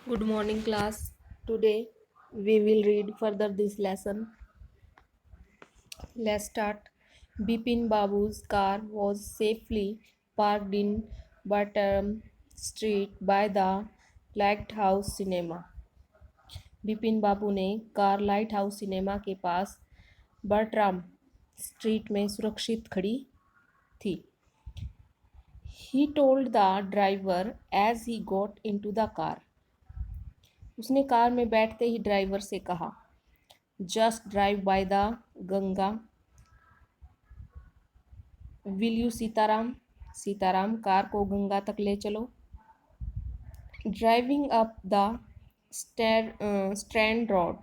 Good morning, class. Today we will read further this lesson. Let's start. Bipin Babu's car was safely parked in Bartram Street by the Lighthouse Cinema. Bipin Babu ने car light house cinema के पास Bertram street में सुरक्षित खड़ी थी. He told the driver as he got into the car. उसने car में बैठते ही ड्राइवर से कहा, just drive by the Ganga. Will you Sitaram. Sitaram, car को गंगा तक ले चलो. Driving up the strand road.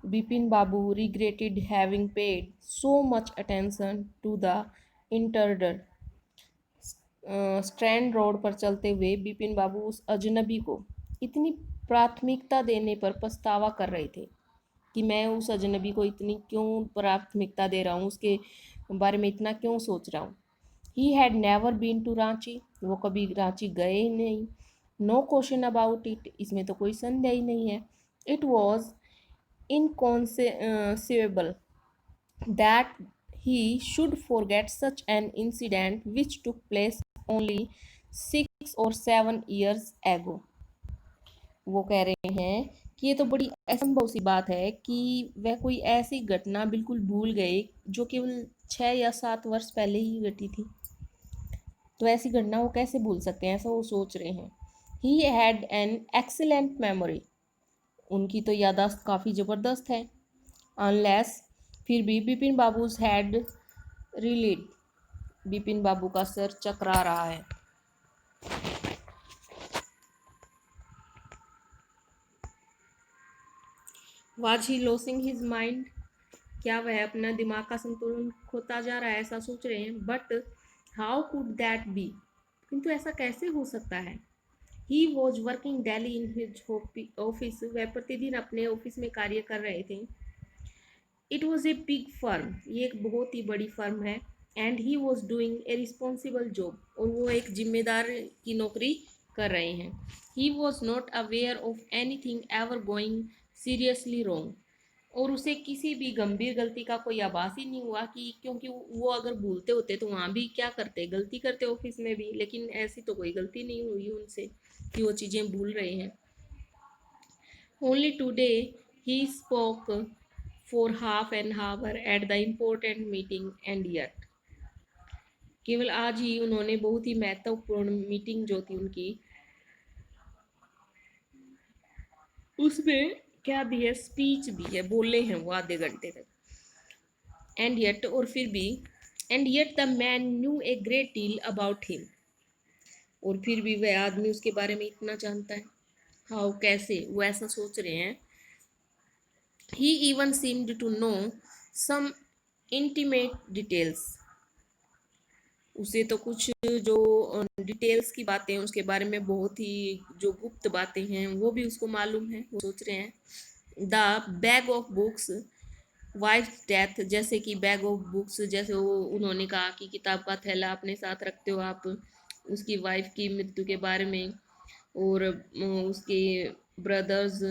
Bipin Babu regretted having paid so much attention to the intruder. Strand road पर चलते हुए बिपिन बाबू उस अजनबी को इतनी प्राथमिकता देने पर पछतावा कर रहे थे कि मैं उस अजनबी को इतनी क्यों प्राथमिकता दे रहा हूँ, उसके बारे में इतना क्यों सोच रहा हूँ. He had never been to Ranchi. वो कभी रांची गए ही नहीं. No question about it. इसमें तो कोई संदेह ही नहीं है. It was inconceivable that he should forget such an incident which took place only 6 or 7 years ago. वो कह रहे हैं कि ये तो बड़ी असंभव सी बात है कि वह कोई ऐसी घटना बिल्कुल भूल गए जो केवल 6 या 7 वर्ष पहले ही घटी थी. तो ऐसी घटना वो कैसे भूल सकते हैं, ऐसा वो सोच रहे हैं. He had an excellent memory. उनकी तो याददाश्त काफ़ी ज़बरदस्त है. अनलेस, फिर भी बिपिन बाबूज हैड रिलीड. बिपिन बाबू का सर चकरा रहा है. Was he losing his mind. क्या वह अपना दिमाग का संतुलन खोता जा रहा है, ऐसा सोच रहे हैं. But how could that be. किंतु ऐसा कैसे हो सकता है. He was working daily in his office. वह प्रतिदिन अपने ऑफिस में कार्य कर रहे थे. It was a big firm. ये एक बहुत ही बड़ी फर्म है. And he was doing a responsible job. और वो एक जिम्मेदार की नौकरी कर रहे हैं. He was not aware of anything ever going seriously wrong. और उसे किसी भी गंभीर गलती का कोई आभास ही नहीं हुआ कि, क्योंकि वो अगर भूलते होते तो वहाँ भी क्या करते, गलती करते ऑफिस में भी. लेकिन ऐसी तो कोई गलती नहीं हुई उनसे कि वो चीज़ें भूल रहे हैं. Only today he spoke for half an hour at the important meeting and yet. केवल आज ही उन्होंने बहुत ही महत्वपूर्ण मीटिंग जो थी उनकी, उसमें क्या दी है, स्पीच दी है, बोले हैं वो आधे घंटे तक. एंड येट, और फिर भी, and yet the man new a great deal about him. और फिर भी वह आदमी उसके बारे में इतना जानता है. हाउ, कैसे, वो ऐसा सोच रहे हैं. He even seemed to know some intimate details. उसे तो कुछ जो डिटेल्स की बातें हैं उसके बारे में, बहुत ही जो गुप्त बातें हैं वो भी उसको मालूम है. वो सोच रहे हैं. The bag of books wife death. जैसे कि बैग ऑफ बुक्स, जैसे वो उन्होंने कहा कि किताब का थैला अपने साथ रखते हो आप, उसकी वाइफ की मृत्यु के बारे में. और उसके ब्रदर्स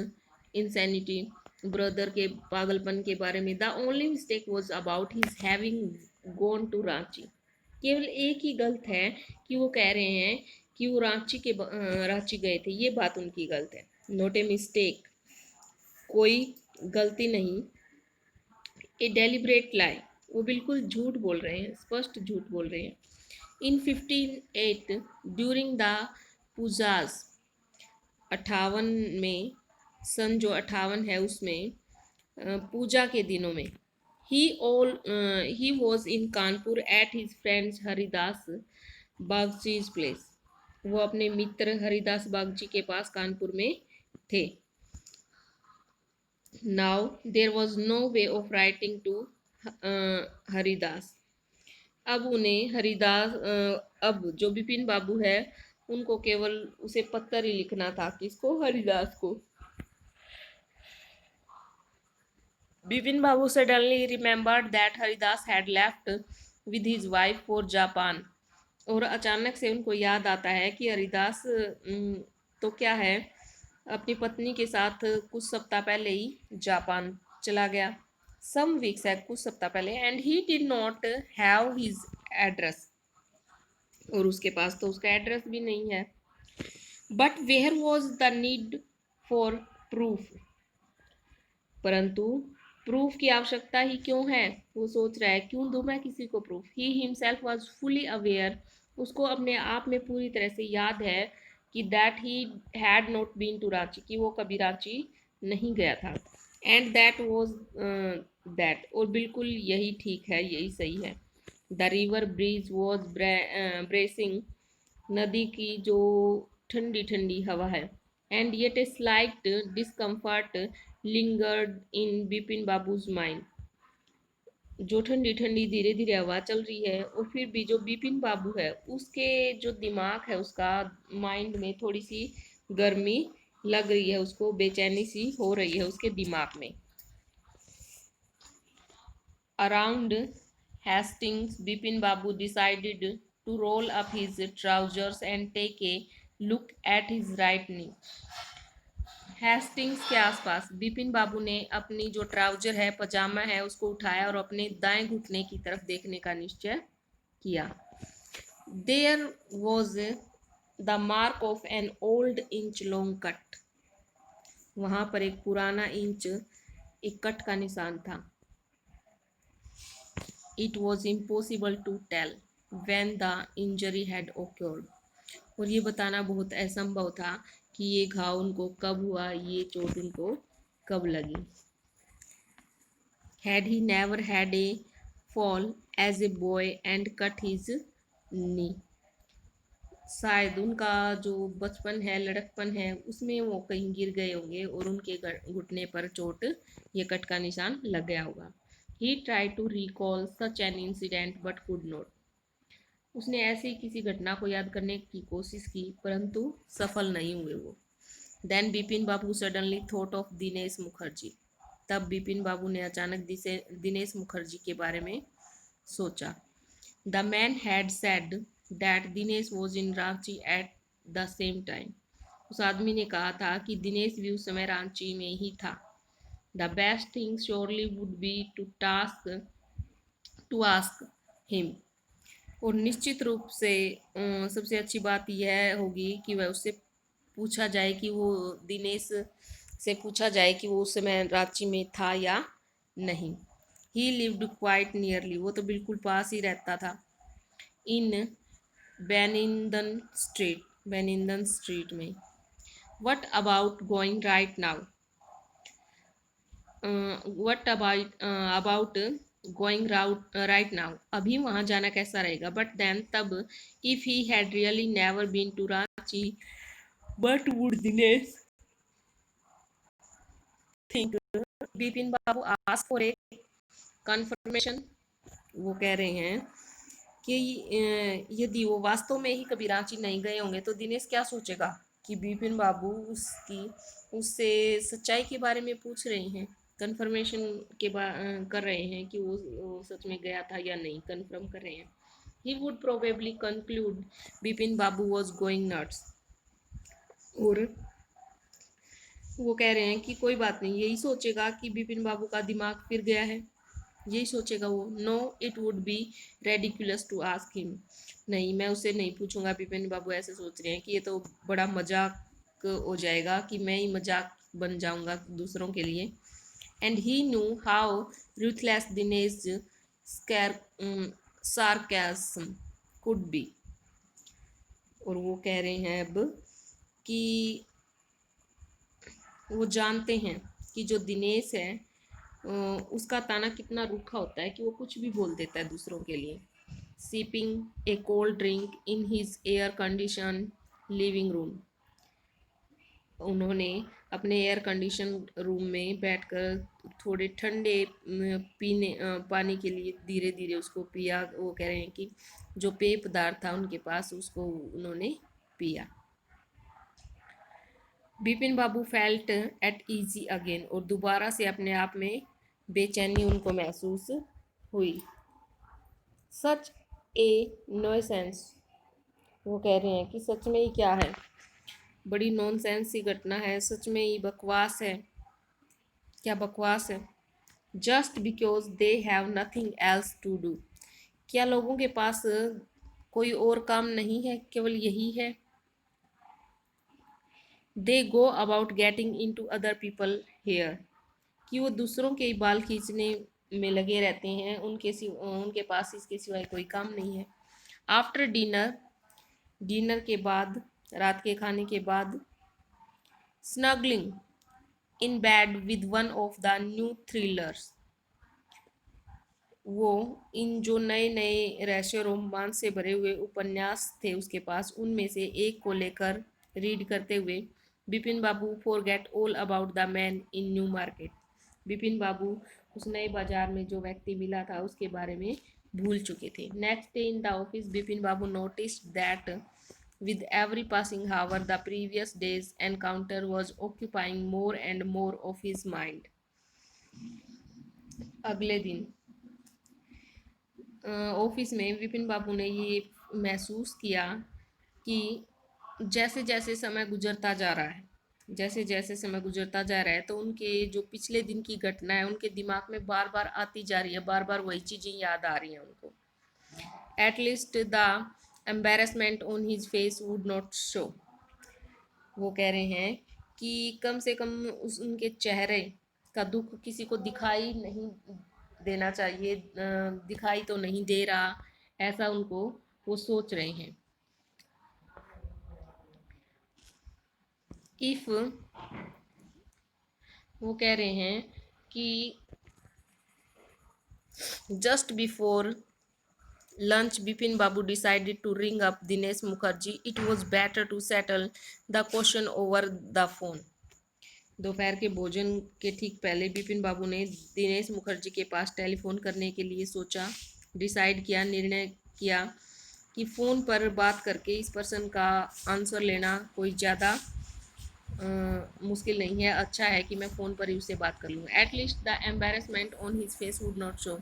इंसैनिटी, ब्रदर के पागलपन के बारे में. The only mistake was about his having gone to Ranchi. केवल एक ही गलत है कि वो कह रहे हैं कि वो रांची गए थे. ये बात उनकी गलत है. नॉट ए मिस्टेक, कोई गलती नहीं. ए डेलिब्रेट लाई, वो बिल्कुल झूठ बोल रहे हैं, स्पष्ट झूठ बोल रहे हैं. इन 1508 ड्यूरिंग द पूजाज. 58 में, सन जो 58 है उसमें, पूजा के दिनों में. He was in Kanpur at his friend's Haridas Bagchi's place. वो अपने मित्र हरिदास बागची के पास कानपुर में थे. Now there was no way of writing to Haridas. अब उन्हें हरिदास, अब जो बिपिन बाबू है उनको केवल उसे पत्र ही लिखना था. किसको, हरिदास को. Bipin Babu suddenly remembered that Haridas had left with his wife for Japan. और अचानक से उनको याद आता है कि हरिदास तो क्या है, अपनी पत्नी के साथ कुछ सप्ताह पहले ही जापान चला गया। सम वीक्स है, कुछ सप्ताह पहले। And he did not have his address, और उसके पास तो उसका एड्रेस भी नहीं है। But where was the need for proof, परंतु प्रूफ की आवश्यकता ही क्यों है? वो सोच रहा है क्यों दूं मैं किसी को proof. He himself was fully aware, उसको अपने आप में पूरी तरह से याद है कि that he had not been to Ranchi, कि वो कभी रांची नहीं गया था। एंड दैट वॉज दैट, और बिल्कुल यही ठीक है, यही सही है। The river breeze was bracing, नदी की जो ठंडी ठंडी हवा है। And yet a slight discomfort lingered in Bipin Babu's mind, जो ठंडी ठंडी धीरे धीरे हवा चल रही है, और फिर भी जो बिपिन बाबू है उसके जो दिमाग है, उसका माइंड में थोड़ी सी गर्मी लग रही है, उसको बेचैनी सी हो रही है उसके दिमाग में। Around Hastings Bipin Babu decided to roll up his trousers and take a look at his right knee. Hastings के आसपास बिपिन बाबू ने अपनी जो ट्राउजर है, पजामा है, उसको उठाया और अपने दाएं घुटने की तरफ देखने का निश्चय किया। There was the mark of an old inch long cut, वहां पर एक पुराना इंच एक कट का निशान था। It was impossible to tell when the injury had occurred, और ये बताना बहुत असंभव था कि ये घाव उनको कब हुआ, ये चोट उनको कब लगी। Had he never had a fall as a boy and cut his knee, शायद उनका जो बचपन है, लड़कपन है, उसमें वो कहीं गिर गए होंगे और उनके घुटने पर चोट, ये कट का निशान लग गया होगा। He tried to recall such an incident but could not, उसने ऐसे ही किसी घटना को याद करने की कोशिश की परंतु सफल नहीं हुए वो। Then Bipin Babu suddenly thought of Dinesh Mukherjee, तब बिपिन बाबू ने अचानक दिनेश मुखर्जी के बारे में सोचा। The man had said that Dinesh was in Ranchi at the same time, उस आदमी ने कहा था कि दिनेश भी उस समय रांची में ही था। The best thing surely would be to ask him, और निश्चित रूप से सबसे अच्छी बात यह होगी कि वह उससे पूछा जाए, कि वो दिनेश से पूछा जाए कि वो उस समय रांची में था या नहीं। ही लिव्ड क्वाइट नियरली, वो तो बिल्कुल पास ही रहता था। इन बेनिंदन स्ट्रीट में। What about going right now, what about going right now, अभी वहां जाना कैसा रहेगा। बट देन, तब, if he had really never been to Ranchi, but would Dinesh think, Bipin Babu ask for a confirmation, वो कह रहे हैं कि यदि वो वास्तव में ही कभी रांची नहीं गए होंगे तो दिनेश क्या सोचेगा कि बिपिन बाबू उससे सच्चाई के बारे में पूछ रहे हैं, कंफर्मेशन कर रहे हैं कि वो सच में गया था या नहीं, कंफर्म कर रहे हैं। He would probably conclude Bipin Babu was going nuts, और वो कह रहे हैं कि कोई बात नहीं, यही सोचेगा कि बिपिन बाबू का दिमाग फिर गया है, यही सोचेगा वो। No, it would be ridiculous to ask him, नहीं, मैं उसे नहीं पूछूंगा। बिपिन बाबू ऐसे सोच रहे हैं कि ये तो बड़ा मजाक हो जाएगा, कि मैं ही मजाक बन जाऊंगा दूसरों के लिए। And he knew how ruthless Dinesh sarcasm could be, और वो कह रहे हैं अब कि वो जानते हैं कि जो दिनेश है उसका ताना कितना रूखा होता है, कि वो कुछ भी बोल देता है दूसरों के लिए। Sipping A cold drink in his air condition living room, उन्होंने अपने एयर कंडीशन रूम में बैठकर थोड़े ठंडे पानी के लिए धीरे धीरे उसको पिया। वो कह रहे हैं कि जो पेय पदार्थ था उनके पास, उसको उन्होंने पिया। बिपिन बाबू फेल्ट एट इजी अगेन, और दोबारा से अपने आप में बेचैनी उनको महसूस हुई। सच ए नॉइसेंस, वो कह रहे हैं कि सच में ही क्या है। बड़ी नॉनसेंस सी घटना है, सच में ये बकवास है। क्या बकवास है। Just because they have nothing else to do. क्या लोगों के पास कोई और काम नहीं है, केवल यही है। They go about getting into other people hair. कि वो दूसरों के बाल खींचने में लगे रहते हैं, उनके पास इसके सिवाय कोई काम नहीं है। आफ्टर डिनर, डिनर के बाद, रात के खाने के बाद, snuggling in bed with one of the new thrillers. वो इन जो नए नए रहस्य रोमांच से भरे हुए उपन्यास थे उसके पास, उनमें से एक को लेकर रीड करते हुए Bipin Babu forget all about the man in new market. Bipin Babu उस नए बाजार में जो व्यक्ति मिला था उसके बारे में भूल चुके थे। Next day in the office, Bipin Babu noticed that with every passing hour the previous day's encounter was occupying more and more of his mind। अगले दिन ऑफिस में विपिन बाबू ने ये महसूस किया कि जैसे जैसे समय गुजरता जा रहा है, जैसे जैसे समय गुजरता जा रहा है, तो उनके जो पिछले दिन की घटना है उनके दिमाग में बार बार आती जा रही है, बार बार वही चीज़ें याद आ रही हैं उनको। At least the embarrassment on his face would not show. वो कह रहे हैं कि कम से कम उस उनके चेहरे का दुख किसी को दिखाई नहीं देना चाहिए, दिखाई तो नहीं दे रहा, ऐसा उनको वो सोच रहे हैं। इफ वो कह रहे हैं कि just before lunch Bipin Babu decided to ring up Dinesh Mukherjee। It was better to settle the question over the phone। दोपहर के भोजन के ठीक पहले बिपिन बाबू ने दिनेश मुखर्जी के पास टेलीफोन करने के लिए सोचा, डिसाइड किया, निर्णय किया कि फ़ोन पर बात करके इस पर्सन का आंसर लेना कोई ज़्यादा मुश्किल नहीं है। अच्छा है कि मैं फ़ोन पर ही उससे बात कर लूँ। At least the embarrassment on his face would not show.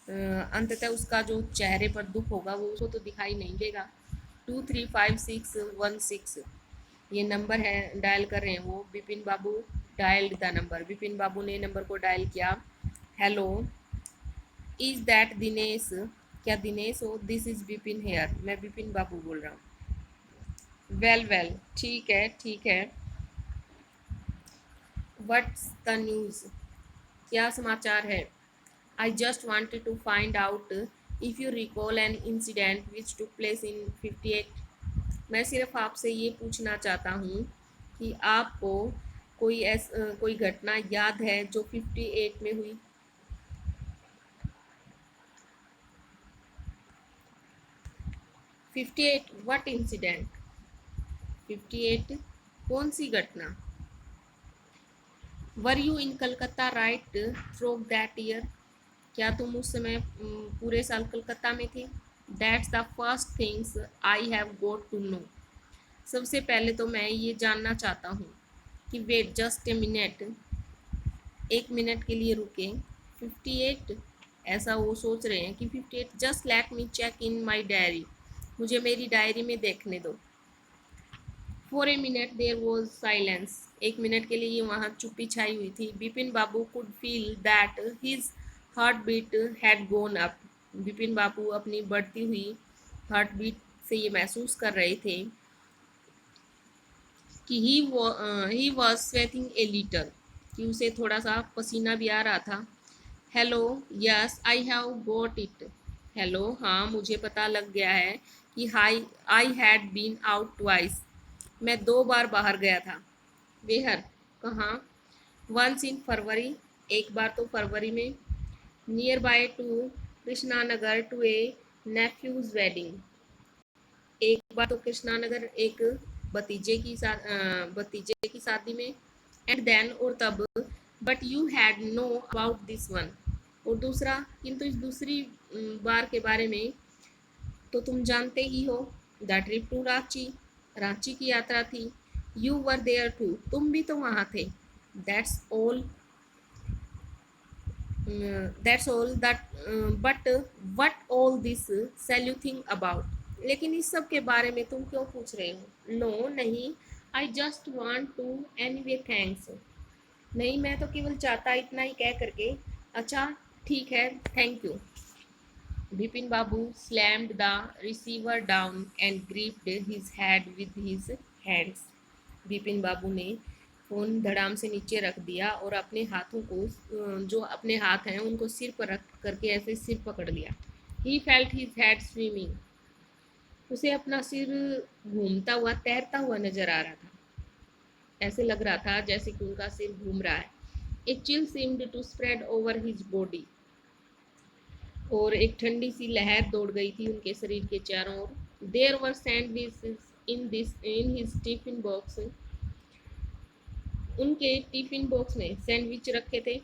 अंततः उसका जो चेहरे पर दुख होगा वो उसको तो दिखाई नहीं देगा। 235616 ये नंबर है, डायल कर रहे हैं वो। Bipin Babu dialled the number. Bipin Babu ने नंबर को डायल किया। Hello, is that Dinesh? क्या दिनेश हो? This is Bipin here. मैं बिपिन बाबू बोल रहा हूँ। वेल वेल, ठीक है ठीक है। What's the news? क्या समाचार है? I just wanted to find out if you recall an incident which took place in 58। मैं सिर्फ आपसे ये पूछना चाहता हूँ कि आपको कोई घटना याद है जो 58 में हुई। 58 व्हाट इंसिडेंट? 58 कौन सी घटना? Were you in Calcutta right through that year? क्या तुम उस समय पूरे साल कलकत्ता में थे? That's the first things I have got to know. सबसे पहले तो मैं ये जानना चाहता हूँ कि वेट जस्ट ए मिनट, एक मिनट के लिए रुके। 58 ऐसा वो सोच रहे हैं कि 58 just let me check in my diary. मुझे मेरी डायरी में देखने दो। For a minute there was silence. एक मिनट के लिए वहाँ चुप्पी छाई हुई थी। Bipin Babu could feel that his heart beat had gone up. Bipin Babu अपनी बढ़ती हुई हार्ट बीट से ये महसूस कर रहे थे कि he was sweating a little, कि उसे थोड़ा सा पसीना भी आ रहा था। Hello, yes I have got it. Hello, हाँ मुझे पता लग गया है कि I had been out twice. मैं 2 बार बाहर गया था। वेहर, कहाँ? वंस इन फरवरी, एक बार तो फरवरी में। Nearby to Krishna Nagar to a nephew's wedding, एक बार तो कृष्णा नगर एक भतीजे की शादी में। एंड देन, और तब। But you had know about this one, और दूसरा, किंतु इस दूसरी बार के बारे में तो तुम जानते ही हो। The trip to Ranchi, Ranchi की यात्रा थी। यू वर देयर टू, तुम भी तो वहाँ थे। That's all, that's all that, but what all this sell you think about? लेकिन इस सब के बारे में तुम क्यों पूछ रहे हो? नो नहीं, I just want to anyway thanks. नहीं, मैं तो केवल चाहता इतना ही कह करके। अच्छा, ठीक है, thank you. Bipin Babu slammed the receiver down and gripped his head with his hands. Bipin Babu ने फ़ोन धड़ाम से नीचे रख दिया और अपने हाथों को, जो अपने हाथ हैं उनको सिर पर रख करके ऐसे सिर पकड़ लिया। He felt his head swimming. उसे अपना सिर घूमता हुआ, तैरता हुआ नजर आ रहा था। ऐसे लग रहा था जैसे कि उनका सिर घूम रहा है। A chill seemed to spread over his body. और एक ठंडी सी लहर दौड़ गई थी उनके शरीर के चारों ओर। There were sandwiches in his tiffin box. उनके टिफिन बॉक्स में सैंडविच रखे थे।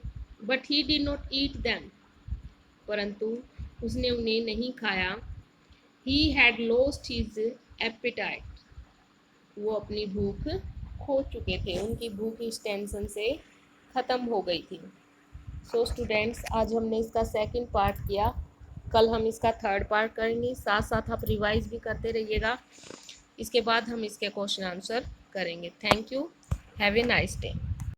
But he did not eat them. परंतु उसने उन्हें नहीं खाया। He had lost his appetite. वो अपनी भूख खो चुके थे। उनकी भूख इस टेंशन से ख़त्म हो गई थी। सो स्टूडेंट्स, आज हमने इसका सेकंड पार्ट किया। कल हम इसका थर्ड पार्ट करेंगे। साथ साथ आप रिवाइज भी करते रहिएगा। इसके बाद हम इसके क्वेश्चन आंसर करेंगे। Thank you. Have a nice day.